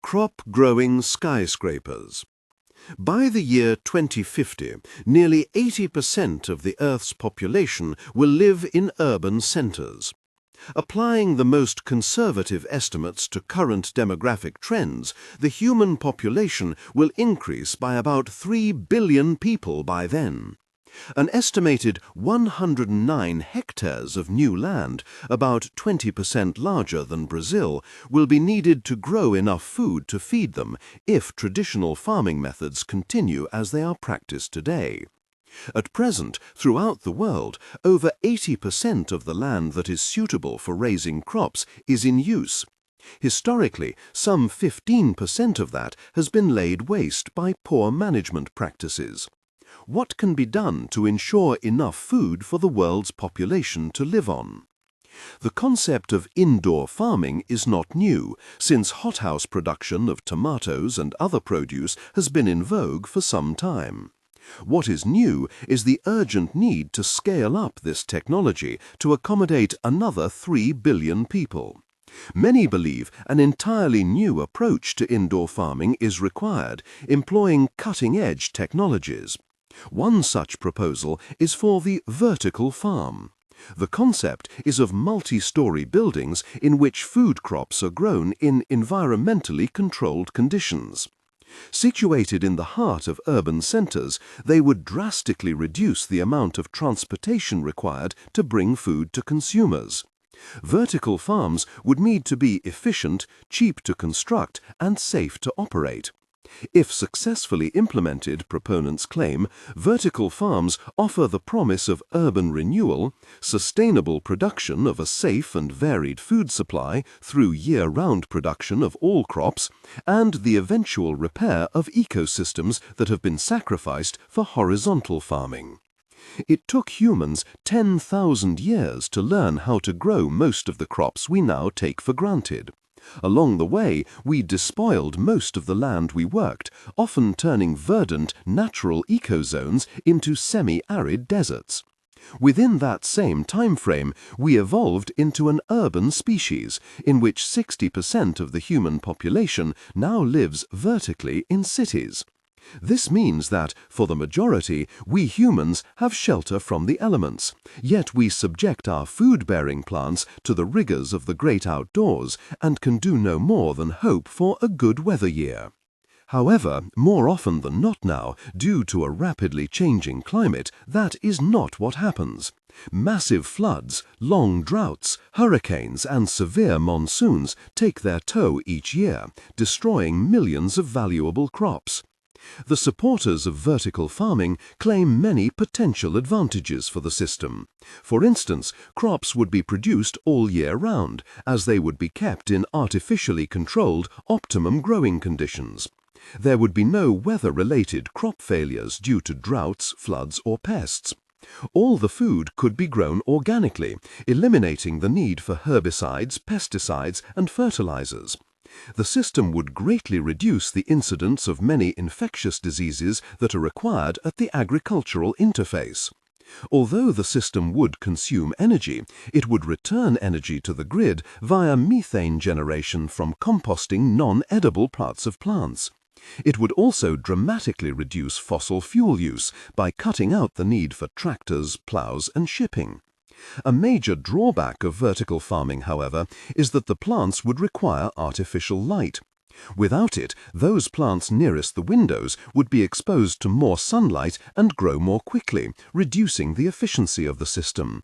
Crop-growing skyscrapers. By the year 2050, nearly 80% of the Earth's population will live in urban centres. Applying the most conservative estimates to current demographic trends, the human population will increase by about 3 billion people by then. An estimated 109 hectares of new land, about 20% larger than Brazil, will be needed to grow enough food to feed them if traditional farming methods continue as they are practiced today. At present, throughout the world, over 80% of the land that is suitable for raising crops is in use. Historically, some 15% of that has been laid waste by poor management practices. What can be done to ensure enough food for the world's population to live on? The concept of indoor farming is not new, since hothouse production of tomatoes and other produce has been in vogue for some time. What is new is the urgent need to scale up this technology to accommodate another 3 billion people. Many believe an entirely new approach to indoor farming is required, employing cutting-edge technologies. One such proposal is for the vertical farm. The concept is of multi-story buildings in which food crops are grown in environmentally controlled conditions. Situated in the heart of urban centres, they would drastically reduce the amount of transportation required to bring food to consumers. Vertical farms would need to be efficient, cheap to construct, and safe to operate. If successfully implemented, proponents claim, vertical farms offer the promise of urban renewal, sustainable production of a safe and varied food supply through year-round production of all crops, and the eventual repair of ecosystems that have been sacrificed for horizontal farming. It took humans 10,000 years to learn how to grow most of the crops we now take for granted. Along the way, we despoiled most of the land we worked, often turning verdant, natural ecozones into semi-arid deserts. Within that same time frame, we evolved into an urban species, in which 60% of the human population now lives vertically in cities. This means that, for the majority, we humans have shelter from the elements, yet we subject our food-bearing plants to the rigors of the great outdoors and can do no more than hope for a good weather year. However, more often than not now, due to a rapidly changing climate, that is not what happens. Massive floods, long droughts, hurricanes and severe monsoons take their toll each year, destroying millions of valuable crops. The supporters of vertical farming claim many potential advantages for the system. For instance, crops would be produced all year round, as they would be kept in artificially controlled, optimum growing conditions. There would be no weather-related crop failures due to droughts, floods or pests. All the food could be grown organically, eliminating the need for herbicides, pesticides and fertilizers. The system would greatly reduce the incidence of many infectious diseases that are required at the agricultural interface. Although the system would consume energy, it would return energy to the grid via methane generation from composting non-edible parts of plants. It would also dramatically reduce fossil fuel use by cutting out the need for tractors, plows and shipping. A major drawback of vertical farming, however, is that the plants would require artificial light. Without it, those plants nearest the windows would be exposed to more sunlight and grow more quickly, reducing the efficiency of the system.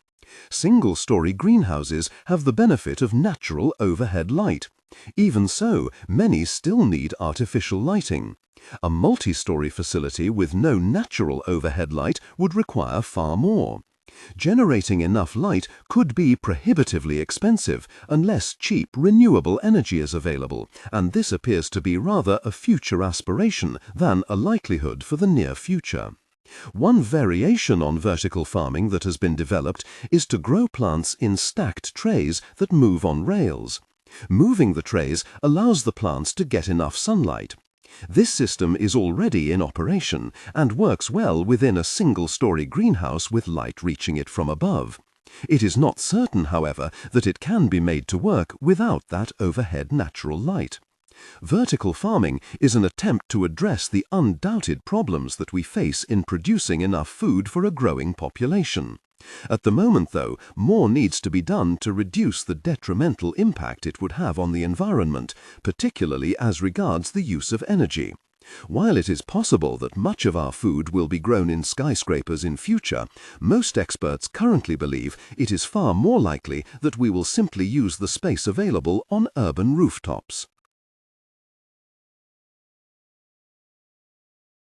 Single-story greenhouses have the benefit of natural overhead light. Even so, many still need artificial lighting. A multi-story facility with no natural overhead light would require far more. Generating enough light could be prohibitively expensive unless cheap renewable energy is available, and this appears to be rather a future aspiration than a likelihood for the near future. One variation on vertical farming that has been developed is to grow plants in stacked trays that move on rails. Moving the trays allows the plants to get enough sunlight. This system is already in operation and works well within a single-story greenhouse with light reaching it from above. It is not certain, however, that it can be made to work without that overhead natural light. Vertical farming is an attempt to address the undoubted problems that we face in producing enough food for a growing population. At the moment, though, more needs to be done to reduce the detrimental impact it would have on the environment, particularly as regards the use of energy. While it is possible that much of our food will be grown in skyscrapers in future, most experts currently believe it is far more likely that we will simply use the space available on urban rooftops.